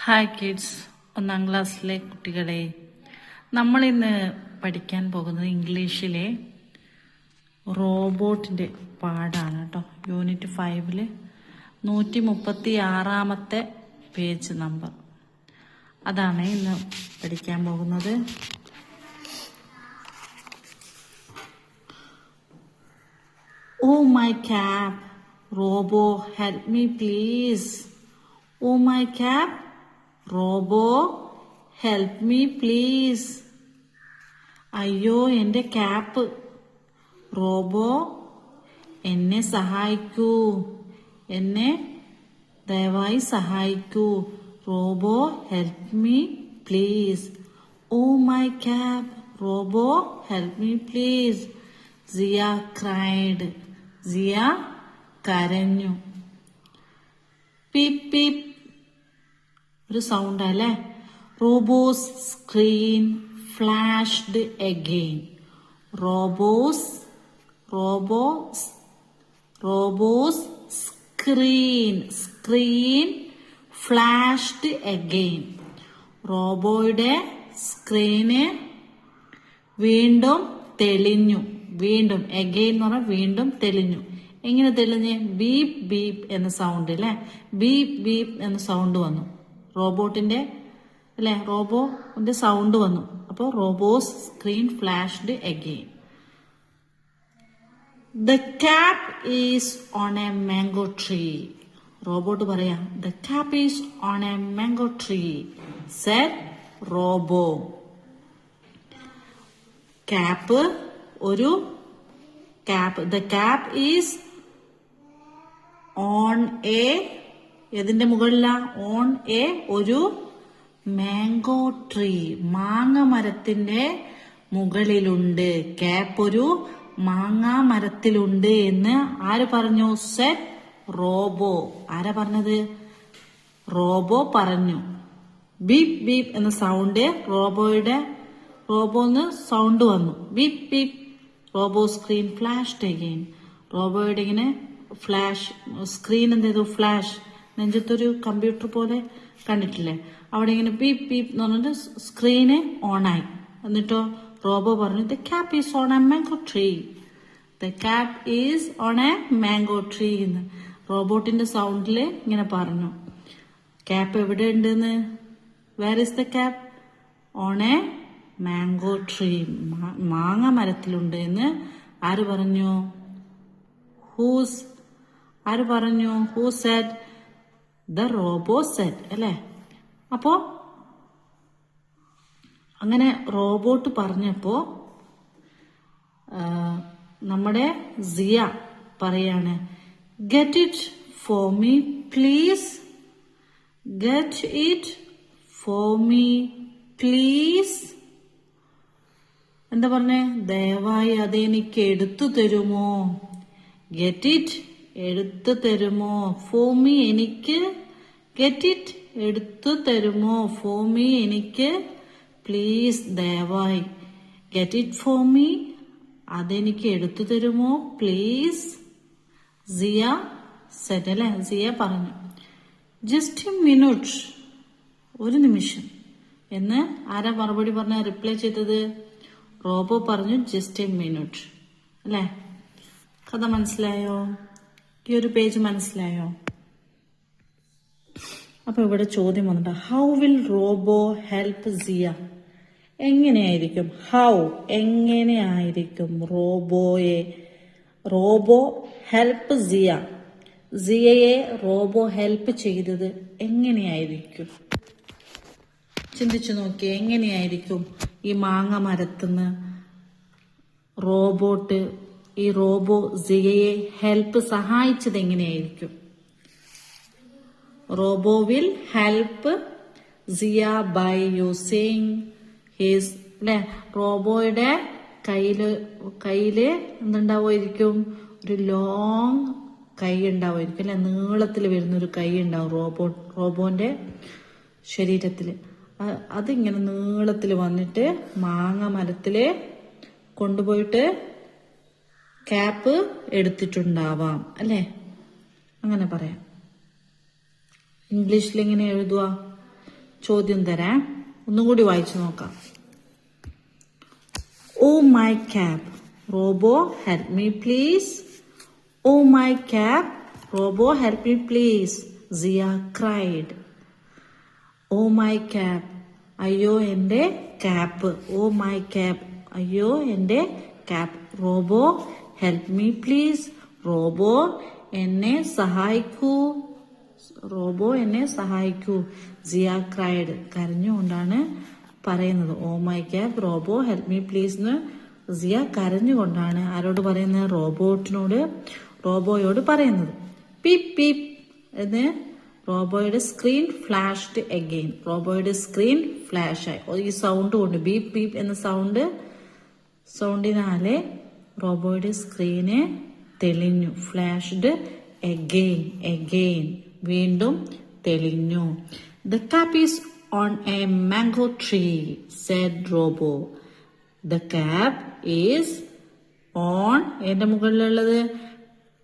Hi kids, ഒന്നാം ക്ലാസ്സിലെ കുട്ടികളെ, നമ്മളിന്ന് പഠിക്കാൻ പോകുന്നത് ഇംഗ്ലീഷിലെ റോബോട്ടിൻ്റെ പാഠാണ് കേട്ടോ. Unit 5 136 page number. അതാണ് ഇന്ന് പഠിക്കാൻ പോകുന്നത്. Oh my cap, Robo, help me please. Oh my cap, Robo, help me please. അയ്യോ എൻ്റെ ക്യാപ്പ്, റോബോ എന്നെ സഹായിക്കൂ, എന്നെ ദയവായി സഹായിക്കൂ. Robo help me please. Oh my cap, robo help me please. Zia cried, Zia കരഞ്ഞു. പീപ് പീപ് ഒരു സൗണ്ട് അല്ലേ. Robo's screen flashed again. Robo's screen flashed again. റോബോയുടെ സ്ക്രീന് വീണ്ടും തെളിഞ്ഞു. വീണ്ടും അഗെയിൻ എന്ന് പറഞ്ഞാൽ വീണ്ടും തെളിഞ്ഞു. എങ്ങനെ തെളിഞ്ഞ്? ബീപ് ബീപ് എന്ന സൗണ്ട് അല്ലെ. ബീപ് ബീപ് എന്ന സൗണ്ട് വന്നു റോബോട്ടിന്റെ അല്ലെ. റോബോന്റെ സൗണ്ട് വന്നു. അപ്പോൾ robo's screen flashed again. The cap is on a mango tree. Robot പറയാ, the cap is on a mango tree said robo. Cap ഒരു cap. The cap is on a, ഏതിന്റെ മുകളിലാ? ഓൺ എ ഒരു mango tree, മാങ്ങ മരത്തിന്റെ മുകളിലുണ്ട്. Cap ഒരു മാങ്ങാ മരത്തിലുണ്ട് എന്ന് ആര് പറഞ്ഞു? Said robo. ആരാ പറഞ്ഞത്? റോബോ പറഞ്ഞു. ബീപ് ബീപ് എന്ന സൗണ്ട് റോബോന്ന് സൗണ്ട് വന്നു. Beep beep. Robo screen flashed again. റോബോയുടെ ഇങ്ങനെ ഫ്ലാഷ് സ്ക്രീൻ എന്ത് ചെയ്തു? ഫ്ലാഷ്. നെഞ്ചത്തൊരു കമ്പ്യൂട്ടർ പോലെ കണ്ടിട്ടില്ലേ? അവിടെ ഇങ്ങനെ ബീപ് ബീപ് എന്ന് പറഞ്ഞിട്ട് സ്ക്രീന് ഓണായി. എന്നിട്ടോ റോബോ പറഞ്ഞു, the cap is on a mango tree. The cap is on a mango tree എന്ന് റോബോട്ടിന്റെ സൗണ്ടില് ഇങ്ങനെ പറഞ്ഞു. ക്യാപ്പ് എവിടെ ഉണ്ടെന്ന്? Where is the cap? On a mango tree, മാങ്ങ മരത്തിലുണ്ട് എന്ന് ആര് പറഞ്ഞു? ആര് പറഞ്ഞു? Who said? The Robo said അല്ലെ. അപ്പോ അങ്ങനെ റോബോട്ട് പറഞ്ഞപ്പോ നമ്മുടെ സിയ പറയാണ്, get it for me please. Get it for me please. എന്താ പറഞ്ഞേ? ദയവായി അതെനിക്ക് എടുത്തു തരുമോ? ഗെറ്റ് ഇറ്റ് എടുത്തു തരുമോ? ഫോർ മീ എനിക്ക്. ഗെറ്റ് ഇറ്റ് എടുത്തു തരുമോ? ഫോർ മീ എനിക്ക്. പ്ലീസ് ദയവായി. ഗെറ്റ് ഇറ്റ് ഫോർ മീ, അതെനിക്ക് എടുത്തു തരുമോ? പ്ലീസ്. സിയ സെഡ് അല്ലെ. സിയ പറഞ്ഞു. ജസ്റ്റ് എ മിനിറ്റ്, ഒരു നിമിഷം എന്ന് ആരാ മറുപടി പറഞ്ഞ റിപ്ലൈ ചെയ്തത്? റോബോ പറഞ്ഞു ജസ്റ്റ് എ മിനിറ്റ് അല്ലെ. കഥ മനസ്സിലായോ? ഈ ഒരു പേജ് മനസ്സിലായോ? അപ്പൊ ഇവിടെ ചോദ്യം വന്നിട്ട്, how will robo help Zia? എങ്ങനെയായിരിക്കും? ഹൗ എങ്ങനെയായിരിക്കും റോബോ ഹെൽപ്പ് സിയ? സിയയെ റോബോ ഹെൽപ്പ് ചെയ്തത് എങ്ങനെയായിരിക്കും? ചിന്തിച്ചു നോക്കിയേ. എങ്ങനെയായിരിക്കും ഈ മാങ്ങ മരത്തുനിന്ന് റോബോ സിയയെ ഹെൽപ്പ് സഹായിച്ചത് എങ്ങനെയായിരിക്കും? Robo will help Zia by using his അല്ലെ. റോബോയുടെ കയ്യില് എന്തുണ്ടാവുമായിരിക്കും? ഒരു ലോങ് കൈ ഉണ്ടാവുമായിരിക്കും അല്ലെ. നീളത്തിൽ വരുന്നൊരു കൈ ഉണ്ടാവും റോബോന്റെ ശരീരത്തില്. അതിങ്ങനെ നീളത്തിൽ വന്നിട്ട് മാങ്ങ മരത്തില് കൊണ്ടുപോയിട്ട് ക്യാപ്പ് എടുത്തിട്ടുണ്ടാവാം അല്ലെ. അങ്ങനെ പറയാം. ഇംഗ്ലീഷിൽ എങ്ങനെ എഴുതുക? ചോദ്യം തരാം, ഒന്നും കൂടി വായിച്ചു നോക്കാം. Oh my cab, Robo, help me please. Oh my cab, Robo, help me please, Zia cried. Oh my cab, അയ്യോ എൻ്റെ ക്യാപ്പ്. Oh my cab, അയ്യോ എൻ്റെ cap. Robo, help me please, Robo എന്നെ സഹായിക്കൂ. റോബോ എന്നെ സഹായിക്കൂ. സിയ ക്രൈഡ്, കരഞ്ഞുകൊണ്ടാണ് പറയുന്നത്. Oh my cab, Robo help me please എന്ന് സിയ കരഞ്ഞുകൊണ്ടാണ് ആരോട് പറയുന്നത്? റോബോയോട് പറയുന്നത്. പീപ് പീപ് എന്ന് റോബോയുടെ സ്ക്രീൻ ഫ്ലാഷ്ഡ് അഗെയിൻ. റോബോയുടെ സ്ക്രീൻ ഫ്ലാഷ് ആയി. ഈ സൗണ്ട് കൊണ്ട്, ബീപ് ബീപ് എന്ന സൗണ്ടിനാലെ റോബോയുടെ സ്ക്രീന് തെളിഞ്ഞു. ഫ്ലാഷ്ഡ് അഗെയിൻ, വീണ്ടും തെളിഞ്ഞു. The cap is on a mango tree, said Robo. The cap is on, എന്റെ മുകളിലുള്ളത്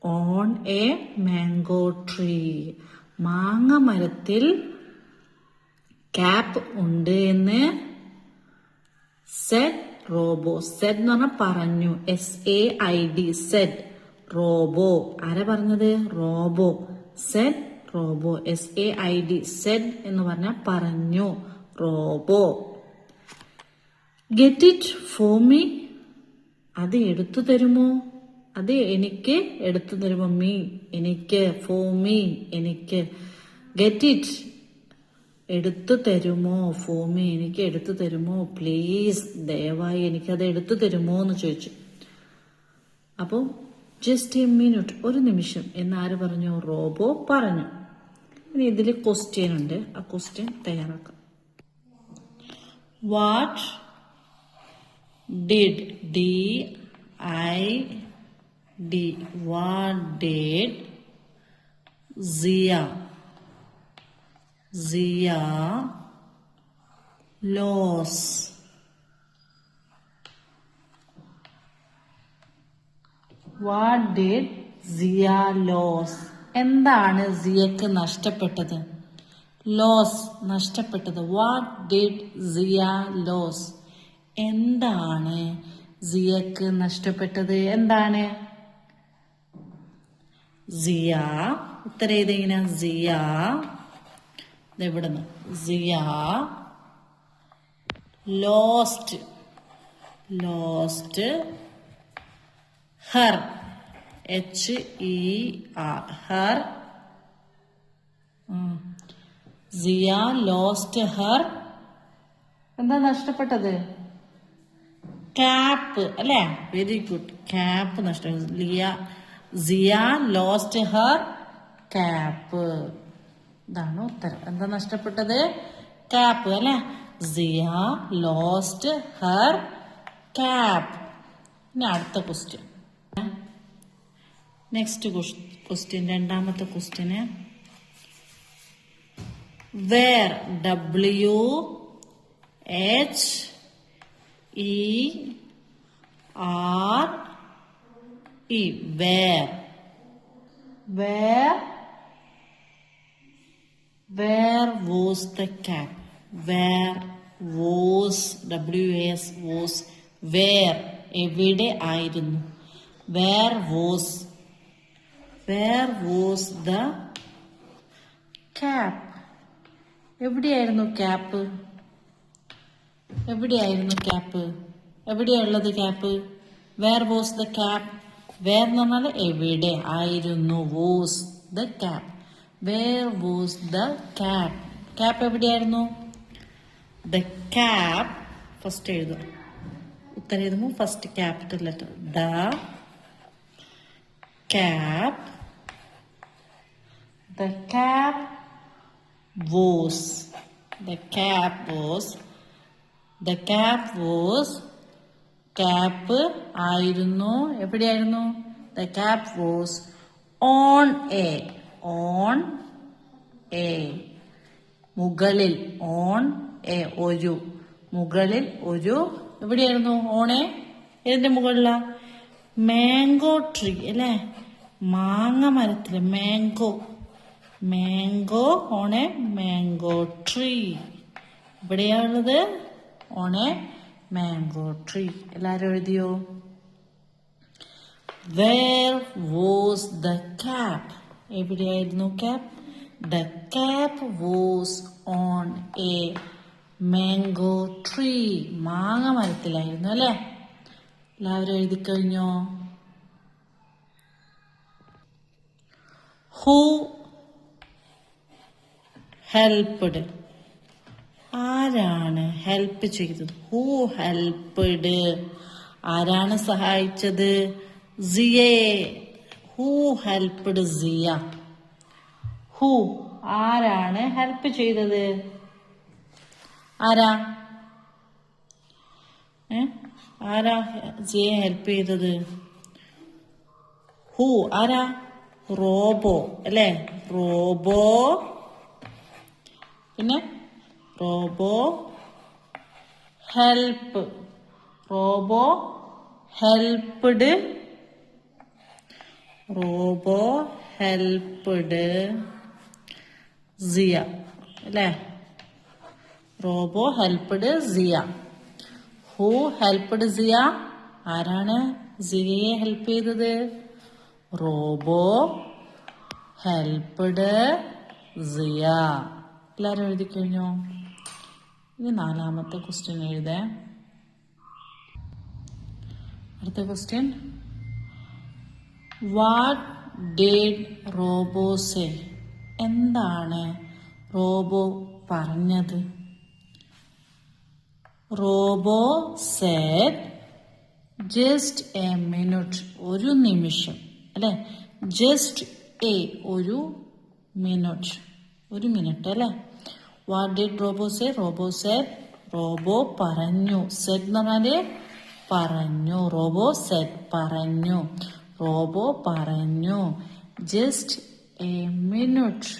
on a mango tree. മാങ്ങ മരത്തിൽ ക്യാപ്പ് ഉണ്ട് എന്ന് said Robo. said എന്ന് പറഞ്ഞാൽ പറഞ്ഞു. SAID, said. റോബോ, ആരാ പറഞ്ഞത്? Robo. said robo. SAID, said എന്ന് പറഞ്ഞാൽ പറഞ്ഞു. Robo. Get it for me, അത് എടുത്തു തരുമോ? അത് എനിക്ക് എടുത്തു തരുമോ? മീ, എനിക്ക്. for me, എനിക്ക്. Get it, എടുത്തു തരുമോ? for me, എനിക്ക് എടുത്തു തരുമോ? പ്ലീസ്, ദയവായി എനിക്കത് എടുത്തു തരുമോ എന്ന് ചോദിച്ചു. അപ്പോൾ ജസ്റ്റ് എ മിനിറ്റ്, ഒരു നിമിഷം എന്നാര് പറഞ്ഞു? റോബോ പറഞ്ഞു. ഇനി ഇതിൽ ക്വസ്റ്റ്യൻ ഉണ്ട്, ആ ക്വസ്റ്റ്യൻ തയ്യാറാക്കാം. What did DID, what did Zia lose? What did Zia lose? എന്താണ് സിയക്ക് നഷ്ടപ്പെട്ടത്? ലോസ്, നഷ്ടപ്പെട്ടത്. What did Zia lose? എന്താണ് സിയക്ക് നഷ്ടപ്പെട്ടത്? എന്താണ്? സിയ, ഉത്തരം ഏതെങ്ങനെ? സിയ, എവിടുന്ന്? Zia lost her, HER, her. Zia lost her, എന്താ നഷ്ടപ്പെട്ടത്? ക്യാപ്പ് അല്ലേ? Very good. ക്യാപ്പ് നഷ്ടപ്പെട്ടു. Zia lost her cap. ഇതാണ് ഉത്തരം. എന്താ നഷ്ടപ്പെട്ടത്? ക്യാപ്പ് അല്ലെ? Zia lost her cap. ഇനി അടുത്ത ക്വസ്റ്റ്യൻ, നെക്സ്റ്റ് ക്വസ്റ്റ്യൻ, രണ്ടാമത്തെ ക്വസ്റ്റ്യന്. Where, WHERE, where was the cap? Where was, WAS was, where, എവിടെ ആയിരുന്നു? Where was the cap? എവിടെയായിരുന്നു ക്യാപ്പ്? എവിടെയായിരുന്നു ക്യാപ്പ്? എവിടെയുള്ളത് cap? Where was the cap? Where എന്ന് പറഞ്ഞാൽ എവിടെ ആയിരുന്നു. Was the cap. Where was the cap? Cap എവിടെയായിരുന്നു? The cap, ഫസ്റ്റ് എഴുതുക. ഉത്തരം എഴുതുമ്പോൾ first capital letter. The cap. The cap was. The cap was. The cap was. Cap ആയിരുന്നു. എവിടെയായിരുന്നു? The cap was on a. On a. മുകളിൽ. On a. ഒരു. മുകളിൽ ഒരു. എവിടെയായിരുന്നു? on a. ഏതിന്റെ മുകളിലാ? മാംഗോ ട്രീ അല്ലേ? മാങ്ങ മരത്തില്. Mango. Mango on a mango tree. ഇവിടെയാണുള്ളത് ഓൺ എ മാംഗോ ട്രീ. എല്ലാവരും എഴുതിയോ? Where was the cap? എവിടെയായിരുന്നു cap? The cap was on a mango tree. മാങ്ങ മരത്തിലായിരുന്നു അല്ലേ? എല്ലാവരും എഴുതി കഴിഞ്ഞോ? Who helped? ആരാണ് ഹെൽപ്പ് ചെയ്തത്? Who helped? ആരാണ് സഹായിച്ചത്? സിയയെ. Who helped Zia? ഹൂ ആരാണ് ഹെൽപ്പ് ചെയ്തത്? ആരാ ആരാ സിയെ ഹെൽപ്പ് ചെയ്തത്? ഹൂ ആരാ? റോബോ അല്ലേ? റോബോ. പിന്നെ robo help. Robo helped. Robo helped Zia അല്ലേ? Robo helped Zia. Who helped Zia? ആരാണ് സിയയെ ഹെൽപ്പ് ചെയ്തത്? Robo helped Zia. എല്ലാവരും എഴുതി കഴിഞ്ഞോ? ഇനി 4ാമത്തെ ക്വസ്റ്റ്യൻ എഴുതേ. അടുത്ത question, what did robo say? എന്താണ് റോബോ പറഞ്ഞത്? Robo said just a minute. ഒരു നിമിഷം അല്ലെ? ജസ്റ്റ് എ ഒരു മിനിറ്റ്. ഒരു മിനിറ്റ് അല്ലെ? What did robo say? Robo said robo പറഞ്ഞു. സെഡ് എന്ന് പറഞ്ഞാല് പറഞ്ഞു. റോബോ സെഡ് പറഞ്ഞു. റോബോ പറഞ്ഞു. ജസ്റ്റ് എ മിനിറ്റ്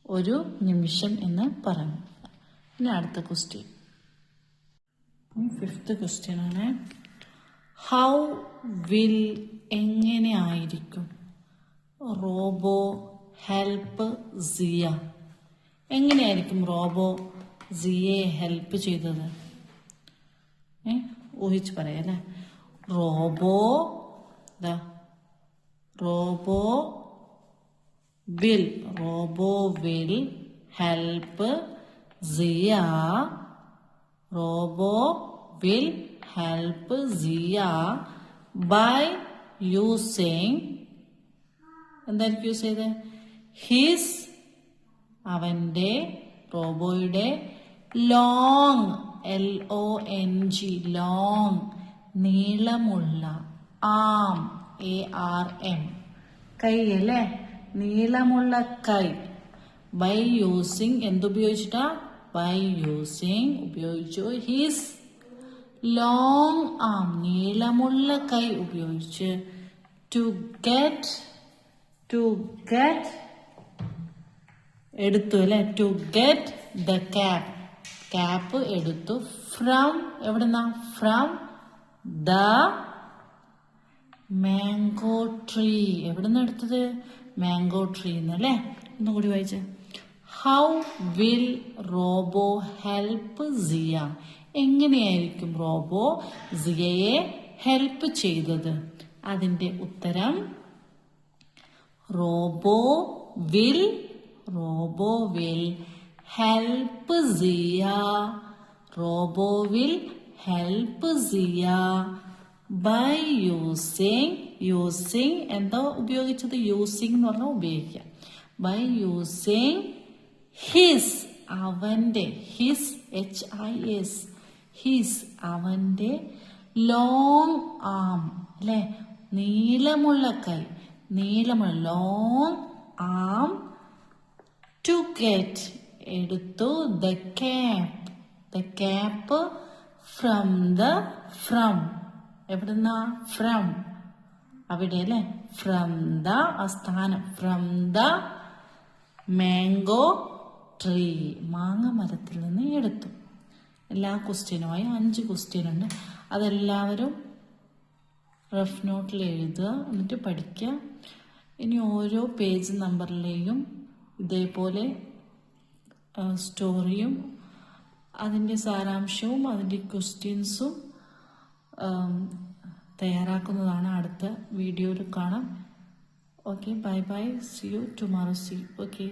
ഒരു നിമിഷം എന്ന് പറഞ്ഞു. ഇനി അടുത്ത ക്വസ്റ്റ്യൻ, 5th ക്വസ്റ്റ്യൻ ആണ്. ഹൗ വിൽ എങ്ങനെ ആയിരിക്കും റോബോ ഹെൽപ്പ് സിയ? എങ്ങനെയായിരിക്കും റോബോ സിയെ ഹെൽപ്പ് ചെയ്തത്? ഊഹിച്ച് പറയാം അല്ലേ? Robo will help Zia. Robo will help Zia by using, എന്തായിരിക്കും യൂസ് ചെയ്ത്? ഹിസ് അവന്റെ, റോബോയുടെ ലോങ് LONG ലോങ് നീളമുള്ള, ആം ARM കൈ അല്ലേ? നീളമുള്ള കൈ. ബൈ യൂസിങ് എന്തുപയോഗിച്ചിട്ടാ? ബൈ യൂസിങ് ഉപയോഗിച്ചു. ഹിസ് ലോങ് ആം നീളമുള്ള കൈ ഉപയോഗിച്ച് ടു ഗെറ്റ് എടുത്തു അല്ലെ? To get the cap. Cap എടുത്തു. ഫ്രം എവിടുന്ന? From the mango tree. എവിടുന്ന എടുത്തത്? മാംഗോ ട്രീ എന്നല്ലേ? ഒന്നും കൂടി വായിച്ചേ. How will robo help Zia? എങ്ങനെയായിരിക്കും റോബോ സിയയെ ഹെൽപ്പ് ചെയ്തത്? അതിന്റെ ഉത്തരം robo will help Zia. Robo will help Zia by using എന്താ ഉപയോഗിച്ചത്? യൂസിങ് എന്ന് പറഞ്ഞാൽ ഉപയോഗിക്കുക. by using his അവന്റെ, his HIS അവന്റെ ലോങ് ആം അല്ലെ? നീളമുള്ള കൈ, നീളമുള്ള ലോങ് ആം ടു ഗെറ്റ് എടുത്തു the cap from എവിടുന്ന? ഫ്രം അവിടെ അല്ലെ? ഫ്രം ദ സ്ഥാനം, ഫ്രം ദ മാംഗോ ട്രീ മാങ്ങ മരത്തിൽ നിന്ന് എടുത്തു. എല്ലാ ക്വസ്റ്റ്യനുമായി 5 ക്വസ്റ്റ്യൻ ഉണ്ട്. അതെല്ലാവരും റഫ് നോട്ടിൽ എഴുതുക, എന്നിട്ട് പഠിക്കുക. ഇനി ഓരോ പേജ് നമ്പറിലെയും ഇതേപോലെ സ്റ്റോറിയും അതിൻ്റെ സാരാംശവും അതിൻ്റെ ക്വസ്റ്റ്യൻസും തയ്യാറാക്കുന്നതാണ്. അടുത്ത വീഡിയോയിൽ കാണാം. Okay, bye bye, C U tomorrow. C okay.